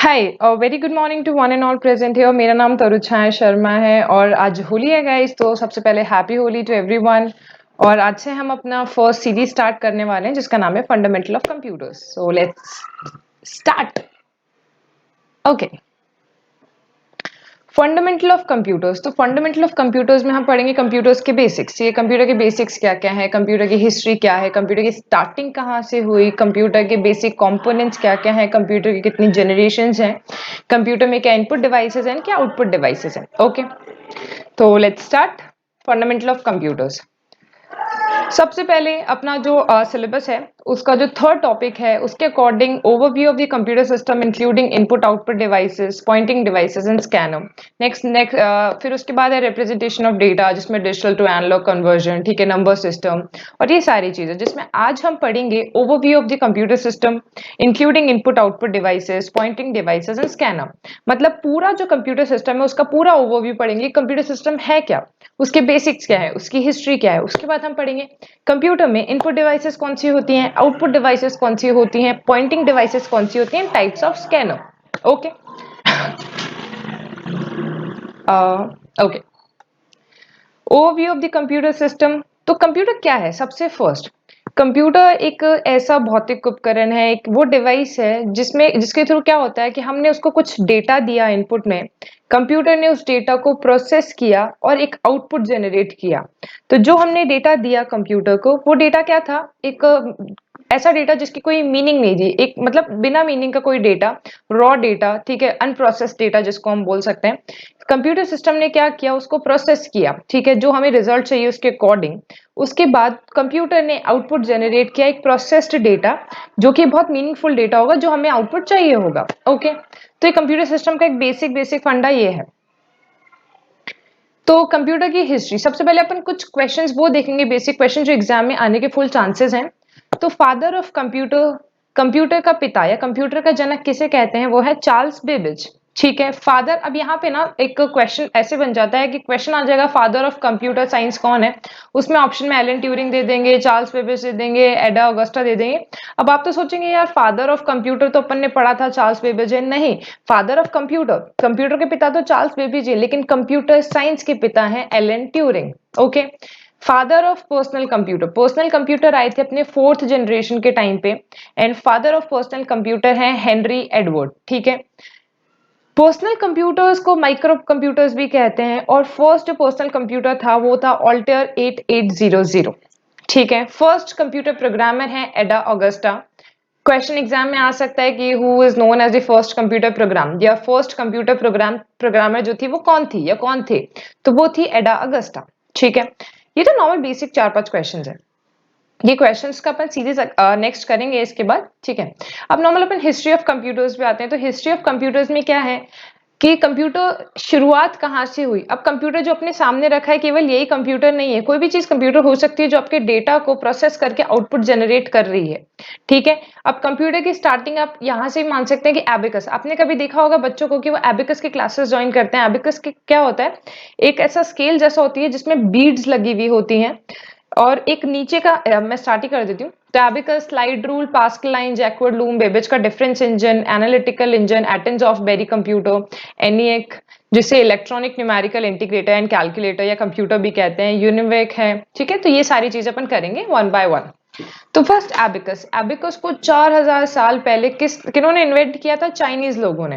Hi very good morning to one and all present here. मेरा नाम तरुछाया शर्मा है और आज होली है गाइस। तो सबसे पहले हैप्पी होली टू एवरीवन। और आज से हम अपना फर्स्ट सीरीज स्टार्ट करने वाले हैं जिसका नाम है fundamental of computers. So let's start. Okay, fundamental of computers. तो फंडामेंटल ऑफ कंप्यूटर्स में हम पढ़ेंगे कंप्यूटर्स के बेसिक्स। ये कंप्यूटर के बेसिक्स क्या क्या है, कंप्यूटर की हिस्ट्री क्या है, कंप्यूटर की स्टार्टिंग कहाँ से हुई, कंप्यूटर के बेसिक कंपोनेंट्स क्या क्या है, कंप्यूटर की कितनी जनरेशंस हैं, कंप्यूटर में क्या इनपुट डिवाइसेस हैं, क्या आउटपुट डिवाइसेस हैं। ओके, तो let's start. Fundamental of computers. सबसे पहले अपना जो सिलेबस है उसका जो थर्ड टॉपिक है उसके according overview of the computer system including input output devices, pointing devices and scanner. Next फिर उसके बाद है रिप्रेजेंटेशन ऑफ डेटा जिसमें डिजिटल टू एनालॉग कन्वर्जन, ठीक है, नंबर सिस्टम और ये सारी चीजें, जिसमें आज हम पढ़ेंगे overview of the computer system including input output devices, pointing devices and scanner. मतलब पूरा जो कंप्यूटर सिस्टम है उसका पूरा ओवरव्यू पढ़ेंगे। कंप्यूटर सिस्टम है क्या, उसके बेसिक्स क्या है, उसकी हिस्ट्री क्या है। उसके बाद हम पढ़ेंगे कंप्यूटर में इनपुट डिवाइसेस कौन सी होती हैं, आउटपुट डिवाइसेस कौन सी होती हैं, पॉइंटिंग डिवाइसेस कौन सी होती हैं, types of scanner. Okay okay, overview of the computer system. तो कंप्यूटर क्या है? सबसे फर्स्ट, कंप्यूटर एक ऐसा भौतिक उपकरण है, एक वो डिवाइस है जिसके थ्रू क्या होता है कि हमने उसको कुछ डेटा दिया इनपुट में, कंप्यूटर ने उस डेटा को प्रोसेस किया और एक आउटपुट जनरेट किया। तो जो हमने डेटा दिया कंप्यूटर को, वो डेटा क्या था? एक ऐसा डेटा जिसकी कोई मीनिंग नहीं थी, एक मतलब बिना मीनिंग का कोई डेटा, रॉ डेटा, ठीक है, अनप्रोसेस्ड डेटा जिसको हम बोल सकते हैं। कंप्यूटर सिस्टम ने क्या किया? उसको प्रोसेस किया, ठीक है, जो हमें रिजल्ट चाहिए उसके अकॉर्डिंग। उसके बाद कंप्यूटर ने आउटपुट जनरेट किया, एक प्रोसेस्ड डेटा, जो कि बहुत मीनिंगफुल डेटा होगा, जो हमें आउटपुट चाहिए होगा। ओके, तो ये कंप्यूटर सिस्टम का एक बेसिक बेसिक फंडा ये है। तो कंप्यूटर की हिस्ट्री, सबसे पहले अपन कुछ क्वेश्चंस वो देखेंगे, बेसिक क्वेश्चन जो एग्जाम में आने के फुल चांसेस हैं। तो फादर ऑफ कंप्यूटर, कंप्यूटर का पिता या कंप्यूटर का जनक किसे कहते हैं? वो है चार्ल्स बेबेज, ठीक है, फादर। अब यहाँ पे ना एक क्वेश्चन ऐसे बन जाता है कि क्वेश्चन आ जाएगा फादर ऑफ कंप्यूटर साइंस कौन है, उसमें ऑप्शन में एलन ट्यूरिंग दे देंगे, चार्ल्स बेबेज दे देंगे, एडा ऑगस्टा दे देंगे। अब आप तो सोचेंगे यार फादर ऑफ कंप्यूटर तो अपन ने पढ़ा था चार्ल्स बेबेज है। नहीं, फादर ऑफ कंप्यूटर, कंप्यूटर के पिता तो चार्ल्स बेबेज है, लेकिन कंप्यूटर साइंस के पिता हैं Alan Turing. Okay, father of personal computer, personal computer आए थे अपने फोर्थ जनरेशन के टाइम पे, and father of personal computer हैं हेनरी एडवर्ड, ठीक है। पर्सनल कंप्यूटर्स को माइक्रो कंप्यूटर्स भी कहते हैं, और फर्स्ट जो पर्सनल कंप्यूटर था वो था ऑल्टर 8800, ठीक है। फर्स्ट कंप्यूटर प्रोग्रामर है एडा ऑगस्टा। क्वेश्चन एग्जाम में आ सकता है कि who is known as the first computer program, या फर्स्ट कंप्यूटर प्रोग्रामर जो थी वो कौन थी या कौन थे? तो वो थी एडा अगस्टा, ठीक है। ये तो नॉर्मल बेसिक 4-5 क्वेश्चंस है। ये क्वेश्चंस का अपन सीरीज नेक्स्ट करेंगे इसके बाद, ठीक है। अब normal upon history of computers पे आते हैं। तो हिस्ट्री ऑफ कंप्यूटर्स में क्या है कि कंप्यूटर शुरुआत कहाँ से हुई। अब कंप्यूटर जो अपने सामने रखा है केवल यही कंप्यूटर नहीं है, कोई भी चीज कंप्यूटर हो सकती है जो आपके डेटा को प्रोसेस करके आउटपुट जनरेट कर रही है, ठीक है। अब कंप्यूटर की स्टार्टिंग आप यहाँ से मान सकते हैं कि एबिकस, आपने कभी देखा होगा बच्चों को कि वो एबिकस के क्लासेस ज्वाइन करते हैं। एबिकस के क्या होता है? एक ऐसा स्केल जैसा होती है जिसमें बीड्स लगी हुई होती हैं, और एक नीचे का मैं स्टार्ट ही कर देती हूँ। तो abacus, slide rule, Pascaline, Jacquard loom, Babbage का difference engine, analytical engine, Atanasoff Berry computer, ENIAC जिसे electronic numerical integrator and calculator या कंप्यूटर भी कहते हैं, यूनिवेक है, ठीक है। तो ये सारी चीजें अपन करेंगे वन बाय वन। तो फर्स्ट एबिकस, एबिकस को 4000 साल पहले किन्होंने इन्वेंट किया था? चाइनीज लोगों ने।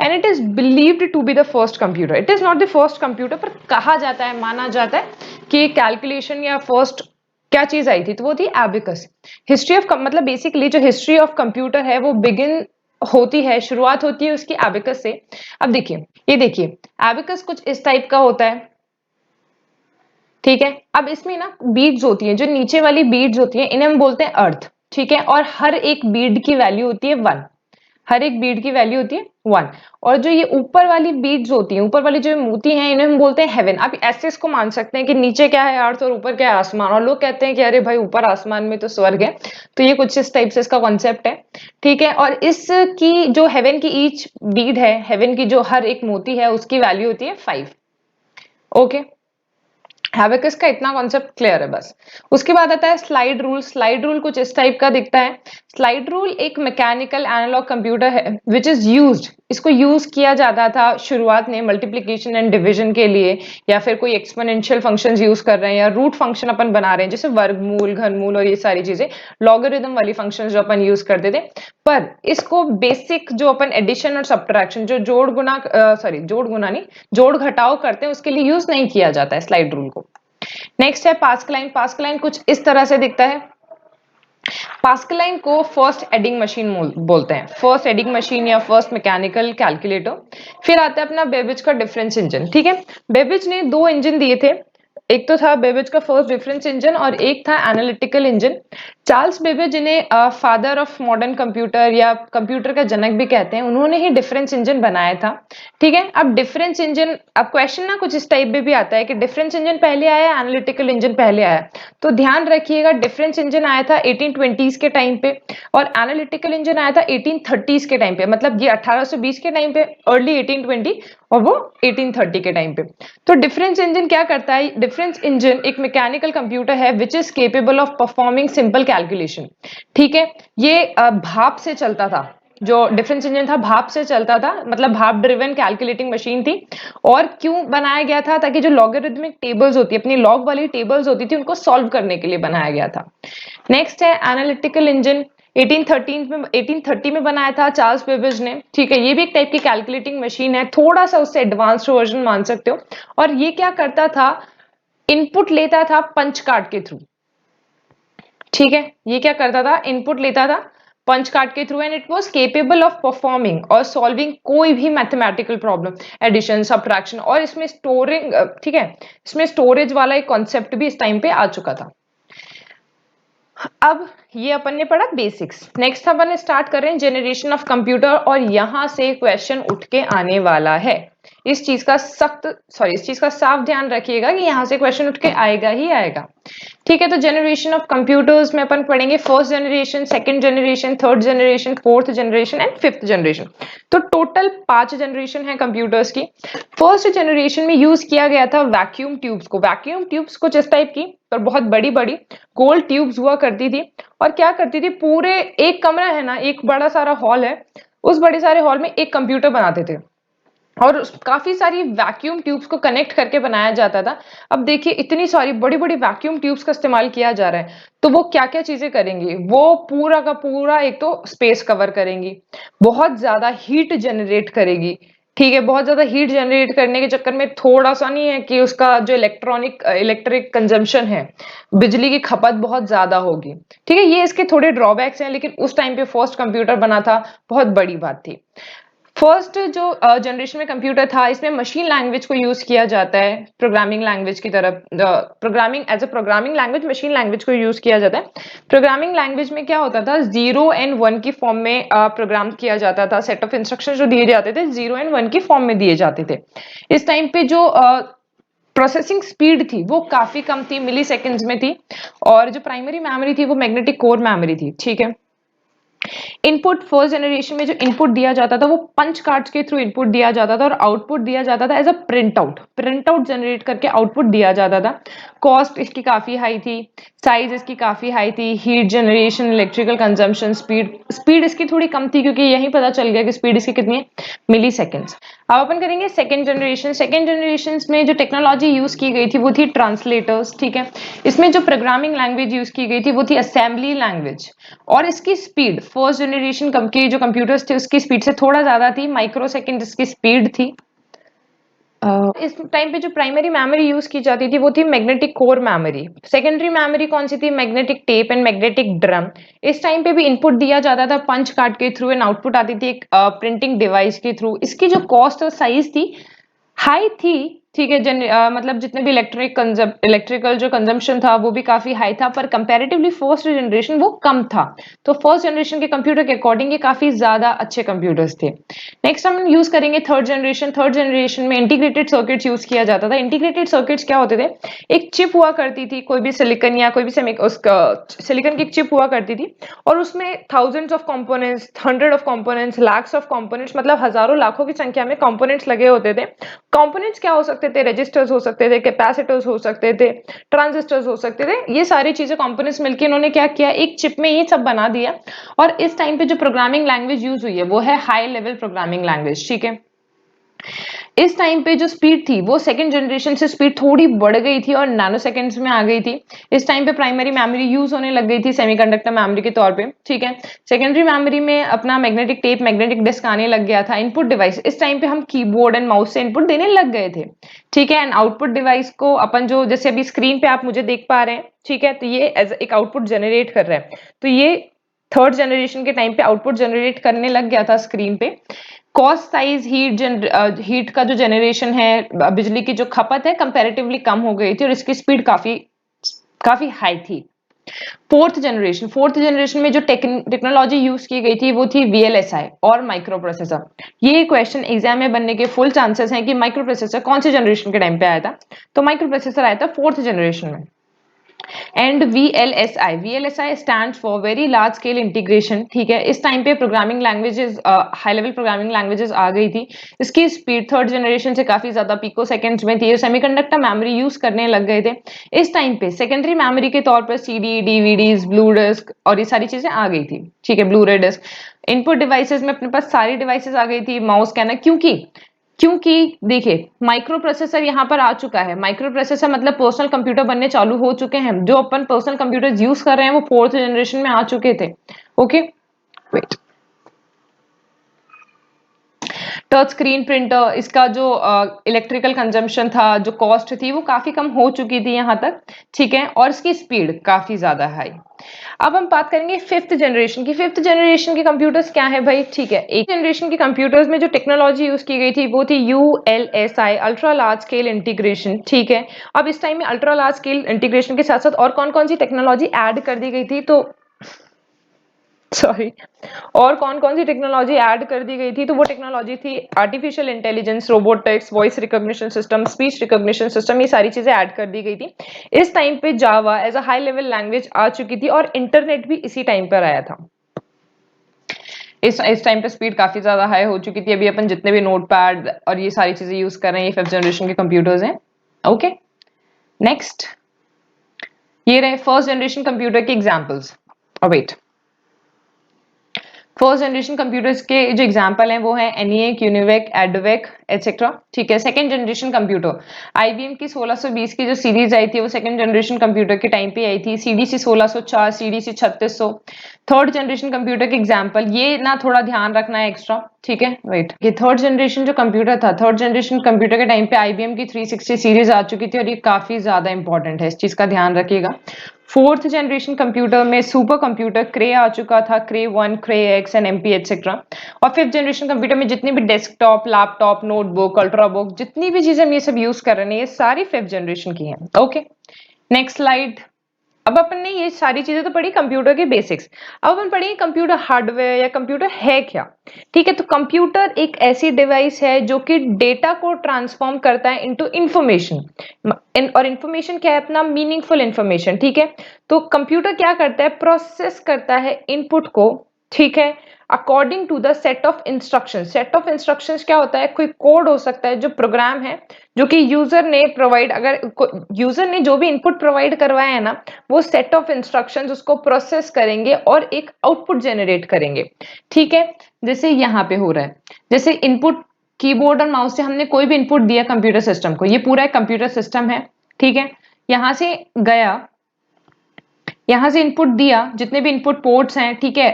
And it is believed to be the first computer. It is not the first computer, पर कहा जाता है, माना जाता है कि कैलकुलेशन या फर्स्ट क्या चीज आई थी, तो वो थी एबिकस। हिस्ट्री ऑफ मतलब बेसिकली जो हिस्ट्री ऑफ कंप्यूटर है वो बिगिन होती है, शुरुआत होती है उसकी एबिकस से। अब देखिए, ये देखिए, एबिकस कुछ इस टाइप का होता है, ठीक है। अब इसमें ना बीड्स होती हैं, जो नीचे वाली बीड्स होती हैं इन्हें हम बोलते हैं अर्थ, ठीक है। और हर एक बीड की वैल्यू होती है 1, हर एक बीड की वैल्यू होती है 1। और जो ये ऊपर वाली बीड्स होती हैं, ऊपर वाली जो मोती हैं, इन्हें हम बोलते हैं हेवन। आप ऐसे इसको मान सकते हैं कि नीचे क्या है? अर्थ, और ऊपर क्या है? आसमान। और लोग कहते हैं कि अरे भाई ऊपर आसमान में तो स्वर्ग है। तो ये कुछ इस टाइप से इसका कॉन्सेप्ट है, ठीक है। और इसकी जो हेवन की ईच बीड है, हेवन की जो हर एक मोती है, उसकी वैल्यू होती है 5। ओके, हैबिकस का इतना कॉन्सेप्ट क्लियर है बस। उसके बाद आता है स्लाइड रूल। स्लाइड रूल कुछ इस टाइप का दिखता है। स्लाइड रूल एक मैकेनिकल एनालॉग कंप्यूटर है विच इज यूज्ड, इसको यूज किया जाता था शुरुआत में मल्टीप्लिकेशन एंड डिवीजन के लिए, या फिर कोई एक्सपोनेंशियल फंक्शंस यूज कर रहे हैं या रूट फंक्शन अपन बना रहे हैं जैसे वर्गमूल, घनमूल और ये सारी चीजें, लॉगरिथम वाली फंक्शंस जो अपन यूज करते थे। पर इसको बेसिक जो अपन एडिशन और सब्ट्रैक्शन जो जोड़ गुना जोड़ गुना नहीं, जोड़ घटाव करते हैं उसके लिए यूज नहीं किया जाता है स्लाइड रूल को। नेक्स्ट है पास्कल लाइन। पास्कल लाइन कुछ इस तरह से दिखता है। पास्कल लाइन को फर्स्ट एडिंग मशीन बोलते हैं, फर्स्ट एडिंग मशीन या फर्स्ट मैकेनिकल कैलकुलेटर। फिर आता है अपना बेबिज का डिफरेंस इंजन। ठीक है, बेबिज ने दो इंजन दिए थे, एक तो था बेबिज का फर्स्ट डिफरेंस इंजन और एक था एनालिटिकल इंजन। चार्ल्स बेबेज, जिन्हें फादर ऑफ मॉडर्न कंप्यूटर या कंप्यूटर का जनक भी कहते हैं, उन्होंने ही डिफरेंस इंजन बनाया था। ठीक है, अब डिफरेंस इंजन, अब क्वेश्चन ना कुछ इस टाइप में भी आता है कि डिफरेंस इंजन पहले आया, एनालिटिकल इंजन पहले आया। तो ध्यान रखिएगा, डिफरेंस इंजन आया था 1820s के टाइम पे और एनालिटिकल इंजन आया था 1830s के टाइम पे, मतलब ये 1820 के टाइम पे, अर्ली 1820 और वो 1830 के टाइम पे। तो डिफरेंस इंजन क्या करता है? डिफरेंस इंजन एक मैकेनिकल कंप्यूटर है which is capable of performing simple calculation. ठीक है, ये भाप से चलता था। जो डिफरेंस इंजन था भाप से चलता था, मतलब भाप ड्रिवन कैलकुलेटिंग मशीन थी। और क्यों बनाया गया था? ताकि जो लॉगरिथमिक टेबल्स होती है, अपनी लॉग वाली टेबल्स होती थी, उनको सॉल्व करने के लिए बनाया गया था। नेक्स्ट है एनालिटिकल इंजन। 1830 में बनाया था चार्ल्स बेबेज ने। ठीक है, ये भी एक टाइप की कैलकुलेटिंग मशीन है, थोड़ा सा उससे एडवांस्ड वर्जन मान सकते हो। और ये क्या करता था? इनपुट लेता था पंच कार्ड के थ्रू। ठीक है, ये क्या करता था? इनपुट लेता था पंच कार्ड के through and it was capable of performing और सॉल्विंग कोई भी मैथमेटिकल प्रॉब्लम, एडिशन, सब्ट्रैक्शन। और इसमें स्टोरिंग, ठीक है, इसमें स्टोरेज वाला एक कॉन्सेप्ट भी इस टाइम पे आ चुका था। अब ये अपन ने पढ़ा बेसिक्स। नेक्स्ट अपन स्टार्ट कर रहे हैं जनरेशन ऑफ कंप्यूटर, और यहां से क्वेश्चन उठ के आने वाला है। इस चीज का साफ ध्यान रखिएगा कि यहां से क्वेश्चन उठ के आएगा ही आएगा। ठीक है, तो जनरेशन ऑफ कंप्यूटर्स में अपन पढ़ेंगे first generation, second generation, third generation, fourth generation and fifth generation. तो टोटल 5 जनरेशन है कंप्यूटर्स की। फर्स्ट जनरेशन में यूज किया गया था वैक्यूम ट्यूब्स को। वैक्यूम ट्यूब्स कुछ इस टाइप की, पर बहुत बड़ी बड़ी गोल्ड ट्यूब्स हुआ करती थी। और क्या करती थी, पूरे एक कमरा है ना, एक बड़ा सारा हॉल है, उस बड़े सारे हॉल में एक कंप्यूटर बनाते थे और काफी सारी वैक्यूम ट्यूब्स को कनेक्ट करके बनाया जाता था। अब देखिए, इतनी सारी बड़ी बड़ी वैक्यूम ट्यूब्स का इस्तेमाल किया जा रहा है, तो वो क्या क्या चीजें करेंगी? वो पूरा का पूरा एक तो स्पेस कवर करेंगी, बहुत ज्यादा हीट जनरेट करेगी। ठीक है, बहुत ज्यादा हीट जनरेट करने के चक्कर में थोड़ा सा नहीं है कि उसका जो इलेक्ट्रिक कंजम्पशन है, बिजली की खपत बहुत ज्यादा होगी। ठीक है, ये इसके थोड़े ड्रॉबैक्स हैं, लेकिन उस टाइम पे फर्स्ट कंप्यूटर बना था, बहुत बड़ी बात थी। फर्स्ट जो जनरेशन में कंप्यूटर था, इसमें मशीन लैंग्वेज को यूज किया जाता है प्रोग्रामिंग लैंग्वेज की तरफ। Programming as a programming language, machine language को यूज किया जाता है। प्रोग्रामिंग लैंग्वेज में क्या होता था? 0 एंड 1 की फॉर्म में प्रोग्राम किया जाता था। सेट ऑफ इंस्ट्रक्शन जो दिए जाते थे 0 एंड 1 की फॉर्म में दिए जाते थे। इस टाइम पे जो प्रोसेसिंग स्पीड थी वो काफी कम थी, मिली सेकेंड्स में थी। और जो प्राइमरी मेमोरी थी वो मैग्नेटिक कोर मेमोरी थी। ठीक है, इनपुट फर्स्ट जनरेशन में जो इनपुट दिया जाता था वो पंच कार्ड्स के थ्रू इनपुट दिया जाता था और आउटपुट दिया जाता था as a print out generate करके आउटपुट दिया जाता था। कॉस्ट इसकी काफी हाई थी, साइज इसकी काफी हाई थी, heat generation, electrical consumption, speed इसकी थोड़ी कम थी, क्योंकि यही पता चल गया कि स्पीड इसकी कितनी है, मिली सेकेंड्स। अब अपन करेंगे सेकेंड जनरेशन। सेकेंड जनरेशन में जो टेक्नोलॉजी यूज की गई थी वो थी ट्रांसलेटर्स। ठीक है, इसमें जो प्रोग्रामिंग लैंग्वेज यूज की गई थी वो थी असेंबली लैंग्वेज। और इसकी स्पीड फर्स्ट जनरेशन के जो कंप्यूटर्स थे उसकी स्पीड से थोड़ा ज्यादा थी, माइक्रो सेकेंड इसकी स्पीड थी। इस टाइम पे जो प्राइमरी मेमोरी यूज की जाती थी वो थी magnetic core memory. Secondary memory कौन सी थी? Magnetic tape and magnetic drum. इस टाइम पे भी इनपुट दिया जाता था पंच कार्ड के थ्रू एंड आउटपुट आती थी एक प्रिंटिंग डिवाइस के थ्रू। इसकी जो कॉस्ट और साइज थी हाई थी। ठीक है, मतलब जितने भी इलेक्ट्रिकल जो कंजम्पशन था वो भी काफी हाई था, पर कंपैरेटिवली फर्स्ट जनरेशन वो कम था। तो फर्स्ट जनरेशन के कंप्यूटर के अकॉर्डिंग ये काफी ज्यादा अच्छे कंप्यूटर्स थे। नेक्स्ट हम यूज करेंगे थर्ड जनरेशन। थर्ड जनरेशन में इंटीग्रेटेड सर्किट्स यूज किया जाता था। इंटीग्रेटेड सर्किट्स क्या होते थे? एक चिप हुआ करती थी, कोई भी सिलिकॉन या कोई भी सिलिकॉन की एक चिप हुआ करती थी, और उसमें thousands of components, hundred of components, lakhs of components, मतलब हजारों लाखों की संख्या में कंपोनेंट्स लगे होते थे। कंपोनेंट्स क्या हो सकते सकते थे, रजिस्टर्स हो सकते थे, कैपेसिटर्स हो सकते थे, ट्रांजिस्टर्स हो सकते थे। ये सारी चीजें कंपोनेंट्स मिलकर इन्होंने क्या किया, एक चिप में ये सब बना दिया। और इस टाइम पे जो प्रोग्रामिंग लैंग्वेज यूज हुई है वो है हाई लेवल प्रोग्रामिंग लैंग्वेज, ठीक है। इस टाइम पे जो स्पीड थी वो सेकंड जनरेशन से स्पीड थोड़ी बढ़ गई थी और नैनो सेकंड्स में आ गई थी। इस टाइम पे प्राइमरी मेमोरी यूज होने लग गई थी सेमीकंडक्टर मेमोरी के तौर पे, ठीक है। सेकेंडरी मेमोरी में अपना मैग्नेटिक टेप, मैग्नेटिक डिस्क आने लग गया था। इनपुट डिवाइस, इस टाइम पे हम कीबोर्ड एंड माउस से इनपुट देने लग गए थे, ठीक है। एंड आउटपुट डिवाइस को अपन जो जैसे अभी स्क्रीन पे आप मुझे देख पा रहे हैं, ठीक है, तो ये एज एक आउटपुट जनरेट कर रहा है। तो ये थर्ड जनरेशन के टाइम पे आउटपुट जनरेट करने लग गया था स्क्रीन पे। कॉस्ट साइज हीट का जो जनरेशन है, बिजली की जो खपत है कंपैरेटिवली कम हो गई थी और इसकी स्पीड काफी काफी हाई थी। फोर्थ जनरेशन में जो टेक्नोलॉजी यूज की गई थी वो थी VLSI और माइक्रो प्रोसेसर। ये क्वेश्चन एग्जाम में बनने के फुल चांसेस हैं कि माइक्रो प्रोसेसर कौन से जनरेशन के टाइम पे आया था। तो माइक्रो प्रोसेसर आया था फोर्थ जनरेशन में। And VLSI stand for very large scale integration, ठीक है। इस टाइम पे programming languages, high level programming languages आ गई थी। इसकी स्पीड थर्ड जनरेशन से काफी ज्यादा पिको सेकेंड्स में थी। सेमीकंडक्टर मेमोरी यूज करने लग गए थे। इस टाइम पे सेकेंडरी मेमोरी के तौर पर CD, DVDs, ब्लू डिस्क और ये सारी चीजें आ गई थी, ठीक है, ब्लू रे डिस्क। इनपुट डिवाइसेस में अपने पास सारी डिवाइसेस आ गई थी, माउस, स्कैनर, क्योंकि देखिए माइक्रो प्रोसेसर यहाँ पर आ चुका है। माइक्रो प्रोसेसर मतलब पर्सनल कंप्यूटर बनने चालू हो चुके हैं। जो अपन पर्सनल कंप्यूटर यूज कर रहे हैं वो फोर्थ जनरेशन में आ चुके थे। Okay, wait. Touch screen printer, इसका जो इलेक्ट्रिकल कंजम्पशन था, जो कॉस्ट थी वो काफी कम हो चुकी थी यहाँ तक, ठीक है। और इसकी स्पीड काफी ज्यादा हाई। अब हम बात करेंगे फिफ्थ जनरेशन की। फिफ्थ जनरेशन के कंप्यूटर्स क्या है भाई, ठीक है। एक जनरेशन के कंप्यूटर्स में जो टेक्नोलॉजी यूज की गई थी वो थी ULSI, ultra large scale integration, ठीक है। अब इस टाइम में अल्ट्रा लार्ज स्केल इंटीग्रेशन के साथ साथ और कौन कौन सी टेक्नोलॉजी ऐड कर दी गई थी, तो सॉरी, और कौन कौन सी टेक्नोलॉजी ऐड कर दी गई थी, तो वो टेक्नोलॉजी थी artificial intelligence, robotics, voice recognition system, speech recognition system, ये सारी चीजें ऐड कर दी गई थी। इस टाइम पे Java as a high level language आ चुकी थी और इंटरनेट भी इसी टाइम पर आया था। इस टाइम पे स्पीड काफी ज्यादा हाई हो चुकी थी। अभी अपन जितने भी नोट पैड और ये सारी चीजें यूज कर रहे हैं, ये फिफ्थ जनरेशन के कंप्यूटर्स हैं। ओके, नेक्स्ट, ये रहे फर्स्ट जनरेशन कंप्यूटर के examples. Wait, first generation computers के जो एग्जांपल हैं वो है ENIAC, UNIVAC, EDVAC एटसेट्रा, ठीक है। सेकंड जनरेशन कंप्यूटर, IBM की 1620 की जो सीरीज आई थी वो सेकंड जनरेशन कंप्यूटर के टाइम पे आई थी। CDC 1604, CDC 3600। Third generation computer के एग्जांपल, ये ना थोड़ा ध्यान रखना है एक्स्ट्रा, ठीक है। वेट, ये थर्ड जनरेशन जो कंप्यूटर था, थर्ड जनरेशन कंप्यूटर के टाइम पे IBM की 360 सीरीज आ चुकी थी और ये काफी ज्यादा इंपॉर्टेंट है, इस चीज का ध्यान रखिएगा। फोर्थ जनरेशन कंप्यूटर में सुपर कंप्यूटर क्रे आ चुका था, क्रे 1, क्रे X एंड MP एटसेट्रा। और फिफ्थ जनरेशन कंप्यूटर में जितनी भी डेस्कटॉप, लैपटॉप, नोटबुक, अल्ट्राबुक, जितनी भी चीजें हम ये सब यूज कर रहे हैं ये सारी फिफ्थ जनरेशन की हैं। Okay, next slide. अब अपन ने ये सारी चीजें तो पढ़ी कंप्यूटर के बेसिक्स। अब अपन पढ़ेंगे कंप्यूटर हार्डवेयर या कंप्यूटर है क्या, ठीक है। तो कंप्यूटर एक ऐसी डिवाइस है जो कि डेटा को ट्रांसफॉर्म करता है इनटू इंफॉर्मेशन। और इंफॉर्मेशन क्या है, अपना मीनिंगफुल इंफॉर्मेशन, ठीक है। तो कंप्यूटर क्या करता है, प्रोसेस करता है इनपुट को, ठीक है, according to the set of instruction. Set of instruction क्या होता है, कोई कोड हो सकता है, जो प्रोग्राम है जो कि यूजर ने प्रोवाइड, अगर यूजर ने जो भी इनपुट प्रोवाइड करवाया है ना, वो सेट ऑफ इंस्ट्रक्शंस उसको प्रोसेस करेंगे और एक आउटपुट जनरेट करेंगे, ठीक है। जैसे यहाँ पे हो रहा है, जैसे इनपुट कीबोर्ड और माउस से हमने कोई भी इनपुट दिया कंप्यूटर सिस्टम को, ये पूरा एक कंप्यूटर सिस्टम है, ठीक है। यहां से गया, यहां से इनपुट दिया, जितने भी इनपुट पोर्ट्स हैं, ठीक है।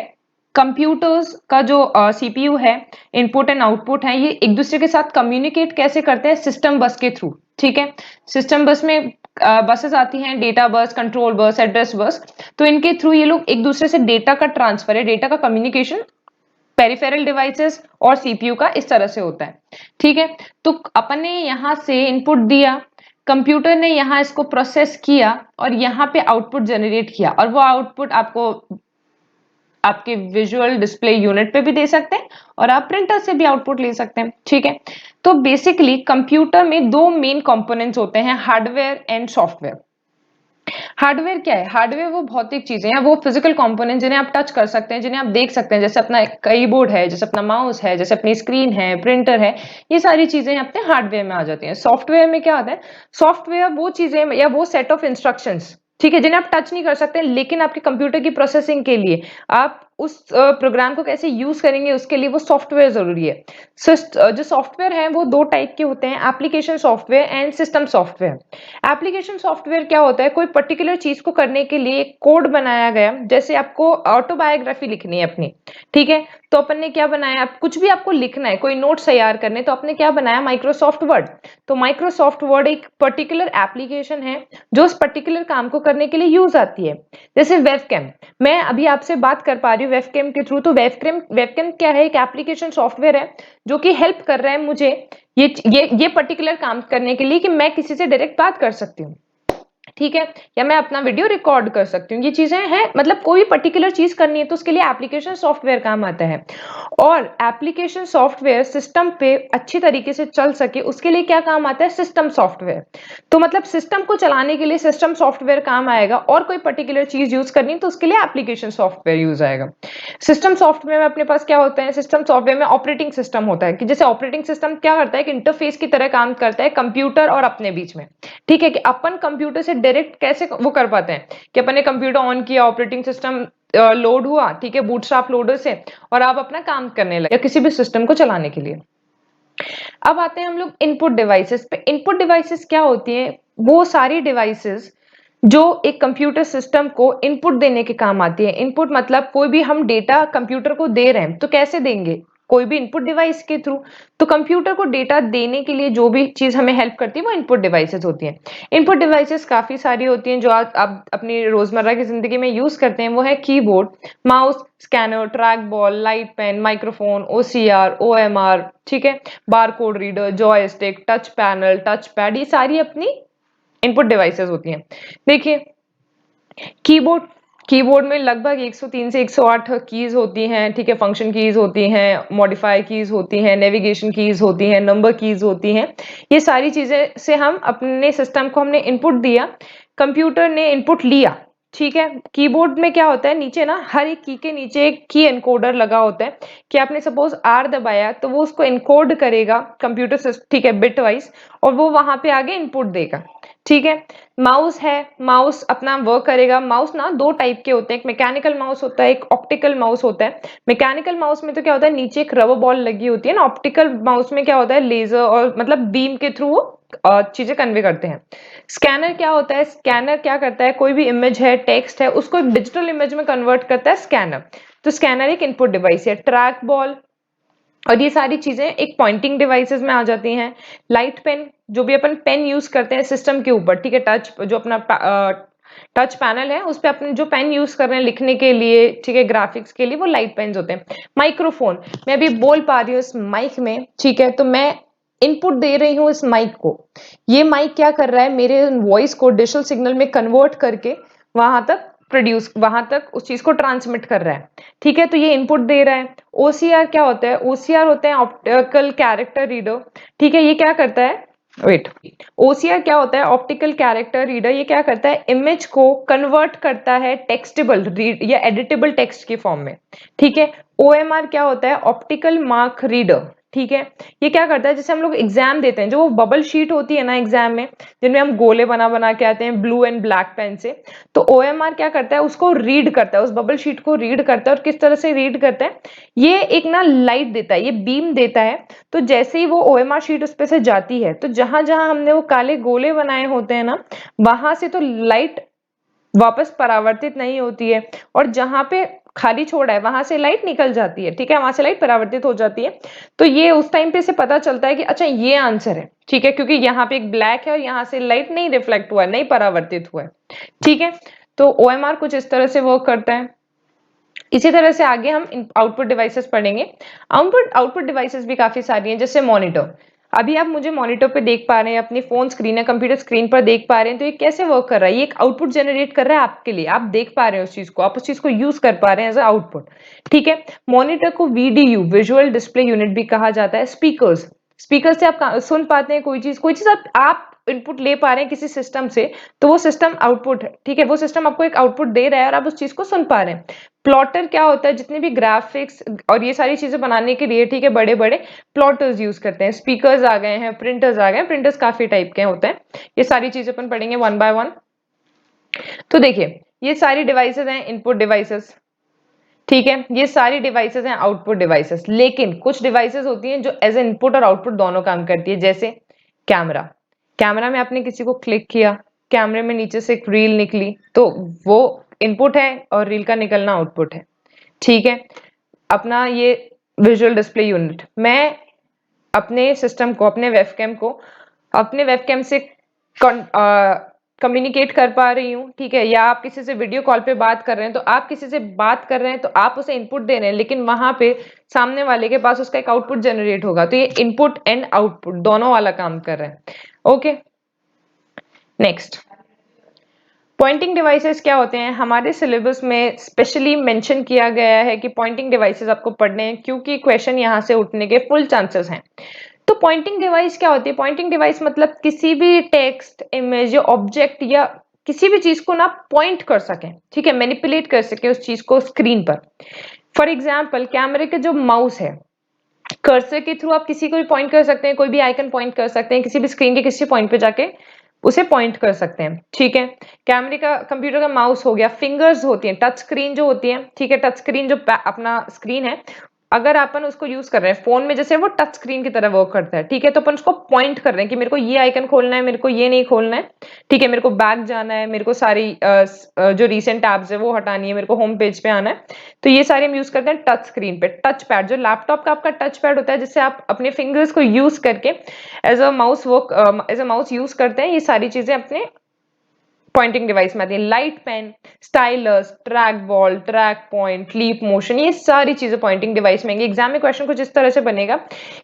कंप्यूटर्स का जो CPU है, इनपुट एंड आउटपुट है, ये एक दूसरे के साथ कम्युनिकेट कैसे करते हैं, सिस्टम बस के थ्रू, ठीक है। सिस्टम बस में बसेस आती हैं, data bus, control bus, address bus. तो इनके थ्रू ये लोग एक दूसरे से डेटा का ट्रांसफर है, डेटा का कम्युनिकेशन पेरिफेरल डिवाइसेस और CPU का इस तरह से होता है, ठीक है। तो अपन ने यहां से इनपुट दिया, कंप्यूटर ने यहाँ इसको प्रोसेस किया और यहाँ पे आउटपुट जनरेट किया, और वो आउटपुट आपको आपके विजुअल डिस्प्ले यूनिट पे भी दे सकते हैं और आप प्रिंटर से भी आउटपुट ले सकते हैं, ठीक है। तो बेसिकली कंप्यूटर में दो मेन कंपोनेंट्स होते हैं, हार्डवेयर एंड सॉफ्टवेयर। हार्डवेयर क्या है? हार्डवेयर वो भौतिक चीजें हैं, वो फिजिकल कंपोनेंट जिन्हें आप टच कर सकते हैं, जिन्हें आप देख सकते हैं, जैसे अपना कीबोर्ड है, जैसे अपना माउस है, जैसे अपनी स्क्रीन है, प्रिंटर है, ये सारी चीजें अपने हार्डवेयर में आ जाती हैं। सॉफ्टवेयर में क्या होता है? सॉफ्टवेयर वो चीजें या वो सेट ऑफ इंस्ट्रक्शंस, ठीक है, जिन्हें आप टच नहीं कर सकते, लेकिन आपके कंप्यूटर की प्रोसेसिंग के लिए आप उस प्रोग्राम को कैसे यूज करेंगे, उसके लिए वो सॉफ्टवेयर जरूरी है। जो सॉफ्टवेयर है वो दो टाइप के होते हैं, application software and system software. Application software क्या होता है? कोई पर्टिकुलर चीज को करने के लिए एक कोड बनाया गया, जैसे आपको ऑटोबायोग्राफी लिखनी है अपनी, ठीक है, तो अपन ने क्या बनाया, आप कुछ भी आपको लिखना है, कोई नोट्स तैयार करने, तो आपने क्या बनाया, माइक्रोसॉफ्ट वर्ड। तो माइक्रोसॉफ्ट वर्ड एक पर्टिकुलर एप्लीकेशन है जो उस पर्टिकुलर काम को करने के लिए यूज आती है। जैसे वेबकैम, मैं अभी आपसे बात कर पा रही हूँ वेबकैम के थ्रू, तो वेबकैम वेबकैम क्या है? एक एप्लीकेशन सॉफ्टवेयर है जो कि हेल्प कर रहा है मुझे ये पर्टिकुलर काम करने के लिए कि मैं किसी से डायरेक्ट बात कर सकती हूँ, ठीक है, या मैं अपना वीडियो रिकॉर्ड कर सकती हूँ। ये चीजें हैं, मतलब कोई पर्टिकुलर चीज करनी है तो उसके लिए एप्लीकेशन सॉफ्टवेयर काम आता है। और एप्लीकेशन सॉफ्टवेयर सिस्टम पे अच्छी तरीके से चल सके उसके लिए क्या काम आता है? System software. तो मतलब सिस्टम को चलाने के लिए सिस्टम सॉफ्टवेयर काम आएगा, और कोई पर्टिकुलर चीज यूज करनी है तो उसके लिए एप्लीकेशन सॉफ्टवेयर यूज आएगा। सिस्टम सॉफ्टवेयर में अपने पास क्या होता है? सिस्टम सॉफ्टवेयर में ऑपरेटिंग सिस्टम होता है, कि जैसे ऑपरेटिंग सिस्टम क्या करता है, कि इंटरफेस की तरह काम करता है कंप्यूटर और अपने बीच में, ठीक है, कि अपन कंप्यूटर से डायरेक्ट कैसे वो कर पाते हैं, कि अपन ने कंप्यूटर ऑन किया, ऑपरेटिंग सिस्टम लोड हुआ, ठीक है, बूटस्ट्रैप लोडर से, और आप अपना काम करने लगे या किसी भी सिस्टम को चलाने के लिए। अब आते हैं हम लोग इनपुट डिवाइसेस पे। इनपुट डिवाइसेस क्या होती है? वो सारी डिवाइसेस जो एक कंप्यूटर सिस्टम को इनपुट देने के काम आती है। इनपुट मतलब कोई भी हम डेटा कंप्यूटर को दे रहे हैं तो कैसे देंगे? कोई भी इनपुट डिवाइस के थ्रू। तो कंप्यूटर को डेटा देने के लिए जो भी चीज हमें हेल्प करती है वो इनपुट डिवाइसेस होती हैं। इनपुट डिवाइसेस काफी सारी होती हैं जो आप अपनी रोजमर्रा की जिंदगी में यूज करते हैं। वो है keyboard, mouse, scanner, track ball, light pen, microphone, OCR, OMR, ठीक है, barcode reader, joystick, touch panel, touch pad, ये सारी अपनी इनपुट डिवाइसेस होती हैं। देखिए, कीबोर्ड कीबोर्ड में लगभग 103 से 108 कीज होती हैं, ठीक है, फंक्शन कीज होती हैं, मॉडिफाई कीज होती हैं, नेविगेशन कीज होती हैं, नंबर कीज होती हैं। ये सारी चीजें से हम अपने सिस्टम को हमने इनपुट दिया, कंप्यूटर ने इनपुट लिया, ठीक है। कीबोर्ड में क्या होता है, नीचे ना हर एक की के नीचे एक की एनकोडर लगा होता है, कि आपने सपोज आर दबाया तो वो उसको एनकोड करेगा कंप्यूटर सिस्टम, ठीक है, बिट वाइज, और वो वहां पे आगे इनपुट देगा, ठीक है। माउस है, माउस अपना वर्क करेगा। माउस ना दो टाइप के होते हैं, एक मैकेनिकल माउस होता है, एक ऑप्टिकल माउस होता है। मैकेनिकल माउस में तो क्या होता है, नीचे एक रबर बॉल लगी होती है ना। ऑप्टिकल माउस में क्या होता है, लेजर और मतलब बीम के थ्रू वो चीजें कन्वे करते हैं। स्कैनर क्या होता है, स्कैनर क्या करता है, कोई भी इमेज है, टेक्स्ट है, उसको एक डिजिटल इमेज में कन्वर्ट करता है स्कैनर। तो स्कैनर एक इनपुट डिवाइस है। ट्रैक बॉल और ये सारी चीजें एक पॉइंटिंग डिवाइसेस में आ जाती हैं। लाइट पेन, जो भी अपन पेन यूज करते हैं सिस्टम के ऊपर, ठीक है, टच जो अपना टच पैनल है उस पे अपने जो पेन यूज कर रहे हैं लिखने के लिए, ठीक है, ग्राफिक्स के लिए, वो लाइट पेन्स होते हैं। माइक्रोफोन, मैं अभी बोल पा रही हूँ इस माइक में, ठीक है, तो मैं इनपुट दे रही हूँ इस माइक को। ये माइक क्या कर रहा है, मेरे वॉइस को डिजिटल सिग्नल में कन्वर्ट करके वहां तक प्रोड्यूस, वहां तक उस चीज को ट्रांसमिट कर रहा है, ठीक है, तो ये इनपुट दे रहा है। ओसीआर क्या होता है, ओसीआर होते हैं ऑप्टिकल कैरेक्टर रीडर, ठीक है, ये क्या करता है, वेट, ओसीआर क्या होता है, ऑप्टिकल कैरेक्टर रीडर, ये क्या करता है, इमेज को कन्वर्ट करता है टेक्स्टेबल रीड या एडिटेबल टेक्स्ट के फॉर्म में, ठीक है। ओएमआर क्या होता है, ऑप्टिकल मार्क रीडर, ठीक है, ये क्या करता है, जैसे हम लोग एग्जाम देते हैं, जो वो बबल शीट होती है ना एग्जाम में, जिनमें हम गोले बना बना के आते हैं ब्लू एंड ब्लैक पेन से, तो ओएमआर क्या करता है, उसको रीड करता है, उस बबल शीट को रीड करता है। और किस तरह से रीड करता है, ये एक ना लाइट देता है, ये बीम देता है। तो जैसे ही वो ओएमआर शीट उस पे से जाती है, तो जहां जहां हमने वो काले गोले बनाए होते हैं ना, वहां से तो लाइट वापस परावर्तित नहीं होती है, और जहां पे खाली छोड़ा है वहां से लाइट निकल जाती है, ठीक है, वहां से लाइट परावर्तित हो जाती है। तो ये उस टाइम पे से पता चलता है कि अच्छा ये आंसर है, ठीक है, क्योंकि यहाँ पे एक ब्लैक है और यहाँ से लाइट नहीं रिफ्लेक्ट हुआ है, नहीं परावर्तित हुआ है, ठीक है। तो ओएमआर कुछ इस तरह से वर्क करता है। इसी तरह से आगे हम आउटपुट डिवाइसेस पढ़ेंगे। आउटपुट आउटपुट डिवाइसेस भी काफी सारी हैं, जैसे मॉनिटर। अभी आप मुझे मॉनिटर पे देख पा रहे हैं, अपनी फोन स्क्रीन या कंप्यूटर स्क्रीन पर देख पा रहे हैं, तो ये कैसे वर्क कर रहा है, ये एक आउटपुट जनरेट कर रहा है आपके लिए, आप देख पा रहे हैं उस चीज को, आप उस चीज को यूज कर पा रहे हैं एज आउटपुट, ठीक है। मॉनिटर को वीडीयू, विजुअल डिस्प्ले यूनिट भी कहा जाता है। स्पीकर्स, स्पीकर से आप सुन पाते हैं कोई चीज आप इनपुट ले पा रहे हैं किसी सिस्टम से, तो वो सिस्टम आउटपुट है, ठीक है, वो सिस्टम आपको एक आउटपुट दे रहा है और आप उस चीज को सुन पा रहे हैं। प्लॉटर क्या होता है, जितने भी ग्राफिक्स और ये सारी चीजें बनाने के लिए, ठीक है, बड़े बड़े प्लॉटर्स यूज करते हैं। स्पीकर्स आ गए हैं, प्रिंटर्स आ गए हैं, प्रिंटर्स काफी टाइप के होते हैं, ये सारी चीजें अपन पढ़ेंगे वन बाय वन। तो देखिए ये सारी डिवाइसेस हैं इनपुट डिवाइसेस, ठीक है, ये सारी डिवाइसेस हैं आउटपुट डिवाइसेस, लेकिन कुछ डिवाइसेस होती हैं जो एज ए इनपुट और आउटपुट दोनों काम करती है। जैसे कैमरा, कैमरा में आपने किसी को क्लिक किया, कैमरे में नीचे से एक रील निकली, तो वो इनपुट है और रील का निकलना आउटपुट है, ठीक है। अपना ये विजुअल डिस्प्ले यूनिट, मैं अपने सिस्टम को, अपने वेबकैम को अपने वेबकैम से कम्युनिकेट कर पा रही हूँ, ठीक है, या आप किसी से वीडियो कॉल पे बात कर रहे हैं, तो आप किसी से बात कर रहे हैं तो आप उसे इनपुट दे रहे हैं, लेकिन वहां पे सामने वाले के पास उसका एक आउटपुट जनरेट होगा, तो ये इनपुट एंड आउटपुट दोनों वाला काम कर रहे हैं। ओके, नेक्स्ट, पॉइंटिंग डिवाइसेस क्या होते हैं? हमारे सिलेबस में स्पेशली मेंशन किया गया है कि पॉइंटिंग डिवाइसेस आपको पढ़ने हैं, क्योंकि क्वेश्चन यहाँ से उठने के फुल चांसेस हैं। तो पॉइंटिंग डिवाइस क्या होती है? पॉइंटिंग डिवाइस मतलब किसी भी टेक्स्ट, इमेज या ऑब्जेक्ट या किसी भी चीज को ना पॉइंट कर सके, ठीक है, मैनिपुलेट कर सके उस चीज को स्क्रीन पर। फॉर एग्जाम्पल, कैमरे के जो माउस है, कर्सर के थ्रू आप किसी को भी पॉइंट कर सकते हैं, कोई भी आइकन पॉइंट कर सकते हैं, किसी भी स्क्रीन के किसी पॉइंट पे जाके उसे पॉइंट कर सकते हैं, ठीक है। कैमरे का, कंप्यूटर का माउस हो गया, फिंगर्स होती हैं, टच स्क्रीन जो होती है, ठीक है, टच स्क्रीन जो अपना स्क्रीन है, अगर अपन उसको यूज कर रहे हैं फोन में, जैसे वो टच स्क्रीन की तरह वर्क करता है, ठीक है, तो अपन उसको पॉइंट कर रहे हैं कि मेरे को ये आइकन खोलना है, मेरे को ये नहीं खोलना है, ठीक है, मेरे को बैक जाना है, मेरे को सारी जो रीसेंट टैब्स है वो हटानी है, मेरे को होम पेज पे आना है, तो ये सारे हम यूज करते हैं टच स्क्रीन पे। टच पैड, जो लैपटॉप का आपका टच पैड होता है, जिससे आप अपने फिंगर्स को यूज करके एज अ माउस यूज करते हैं, ये सारी चीजें अपने पॉइंटिंग डिवाइस में आती है। Light pen, stylus, track ball, track point, leap motion, ये सारी चीजें पॉइंटिंग डिवाइस में आएंगी। एग्जाम में क्वेश्चन कुछ इस तरह से बनेगा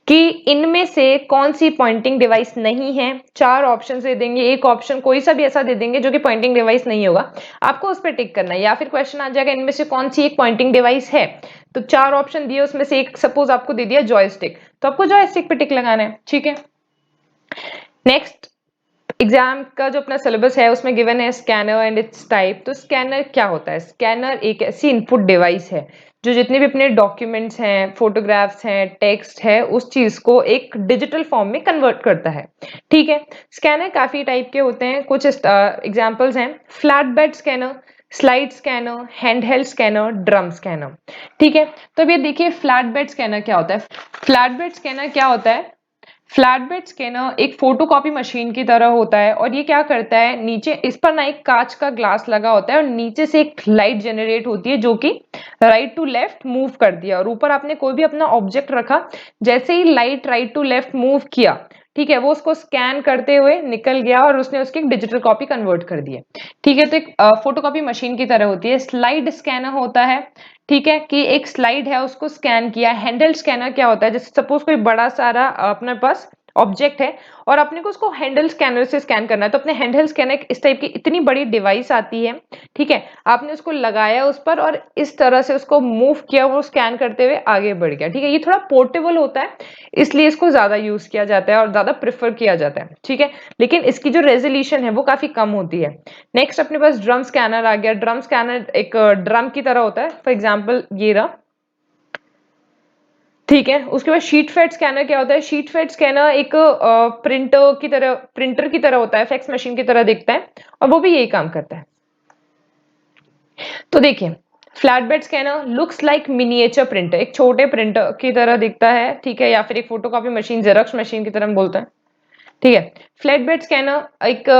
कि इनमें से कौन सी पॉइंटिंग डिवाइस नहीं है, चार ऑप्शन दे देंगे, एक ऑप्शन कोई सा भी ऐसा दे देंगे जो कि पॉइंटिंग डिवाइस नहीं होगा, आपको उस पर टिक करना है। या फिर क्वेश्चन आ जाएगा इनमें से कौन सी एक पॉइंटिंग डिवाइस है, तो चार ऑप्शन दिए, उसमें से एक सपोज आपको दे दिया जॉयस्टिक, तो आपको जॉयस्टिक पे टिक लगाना है, ठीक है। नेक्स्ट, एग्जाम का जो अपना सिलेबस है उसमें गिवन है स्कैनर एंड इट्स टाइप। तो स्कैनर क्या होता है? स्कैनर एक ऐसी इनपुट डिवाइस है जो जितने भी अपने डॉक्यूमेंट्स हैं, फोटोग्राफ्स हैं, टेक्स्ट है, उस चीज को एक डिजिटल फॉर्म में कन्वर्ट करता है, ठीक है। स्कैनर काफी टाइप के होते हैं, कुछ एग्जांपल्स हैं, flat bed scanner, slide scanner, handheld scanner, drum scanner, ठीक है। तो अब ये देखिए फ्लैट बेड स्कैनर क्या होता है। फ्लैट बेड स्कैनर क्या होता है? फ्लैट बेड स्कैनर एक फोटोकॉपी मशीन की तरह होता है, और ये क्या करता है, नीचे इस पर ना एक कांच का ग्लास लगा होता है और नीचे से एक लाइट जनरेट होती है जो कि राइट टू लेफ्ट मूव कर दिया, और ऊपर आपने कोई भी अपना ऑब्जेक्ट रखा, जैसे ही light right to left move किया, ठीक है, वो उसको स्कैन करते हुए निकल गया और उसने उसकी एक डिजिटल कॉपी कन्वर्ट कर दी है, ठीक है। तो एक फोटोकॉपी मशीन की तरह होती है। स्लाइड स्कैनर होता है, ठीक है, कि एक स्लाइड है उसको स्कैन किया। हैंडल स्कैनर क्या होता है? जैसे सपोज कोई बड़ा सारा अपने पास ऑब्जेक्ट है और अपने को उसको हैंडल स्कैनर से स्कैन करना है, तो अपने हैंडल स्कैनर इस टाइप की इतनी बड़ी डिवाइस आती है, ठीक है, आपने उसको लगाया उस पर और इस तरह से उसको मूव किया, वो स्कैन करते हुए आगे बढ़ गया, ठीक है। ये थोड़ा पोर्टेबल होता है, इसलिए इसको ज्यादा यूज किया जाता है और ज्यादा प्रेफर किया जाता है, ठीक है, लेकिन इसकी जो रेजोल्यूशन है वो काफी कम होती है। नेक्स्ट अपने पास ड्रम स्कैनर आ गया। ड्रम स्कैनर एक ड्रम की तरह होता है, फॉर एग्जाम्पल ये रहा, ठीक है। उसके बाद शीट फेड स्कैनर क्या होता है? शीट फेड स्कैनर एक प्रिंटर की तरह होता है, फैक्स मशीन की तरह दिखता है, और वो भी यही काम करता है। तो देखिए flat bed scanner looks like miniature printer, एक छोटे प्रिंटर की तरह दिखता है, ठीक है, या फिर एक फोटोकॉपी मशीन, जेरॉक्स मशीन की तरह हम बोलते हैं, ठीक है। फ्लैट बेड स्कैनर एक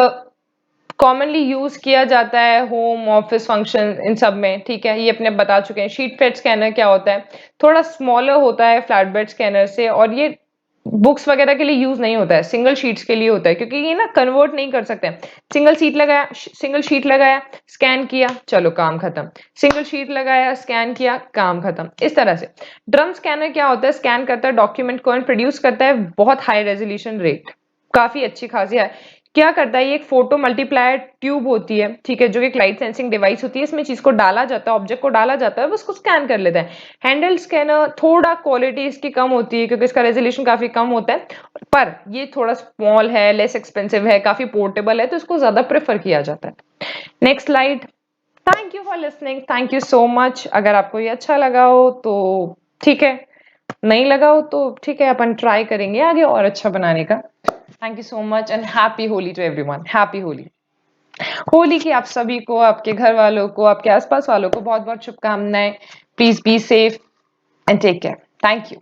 कॉमनली यूज किया जाता है होम ऑफिस फंक्शन इन सब में, ठीक है, ये अपने बता चुके हैं। शीट फेड स्कैनर क्या होता है? थोड़ा स्मॉलर होता है फ्लैट बेड स्कैनर से, और ये बुक्स वगैरह के लिए यूज नहीं होता है, सिंगल शीट्स के लिए होता है, क्योंकि ये ना कन्वर्ट नहीं कर सकते। सिंगल शीट लगाया, स्कैन किया, चलो काम खत्म, सिंगल शीट लगाया, स्कैन किया, काम खत्म, इस तरह से। ड्रम स्कैनर क्या होता है? स्कैन करता है डॉक्यूमेंट को एंड प्रोड्यूस करता है बहुत हाई रेजोल्यूशन रेट, काफी अच्छी खासी है, क्या करता है, ये एक फोटो मल्टीप्लायर ट्यूब होती है, ठीक है, जो कि एक लाइट सेंसिंग डिवाइस होती है। इसमें चीज को डाला जाता है, ऑब्जेक्ट को डाला जाता है, वो उसको स्कैन कर लेता है। हैंडल स्कैनर थोड़ा क्वालिटी इसकी कम होती है क्योंकि इसका रेजोल्यूशन काफी कम होता है, पर ये थोड़ा स्मॉल है, लेस एक्सपेंसिव है, काफी पोर्टेबल है, तो इसको ज्यादा प्रेफर किया जाता है। Next slide. Thank you for listening, thank you so much. अगर आपको ये अच्छा लगा हो तो ठीक है, नहीं लगा हो तो ठीक है, अपन ट्राई करेंगे आगे और अच्छा बनाने का। Thank you so much and happy Holi to everyone. Happy Holi. Holi की आप सभी को, आपके घर वालों को, आपके आसपास वालों को बहुत बहुत शुभकामनाएं। Please be safe and take care. Thank you.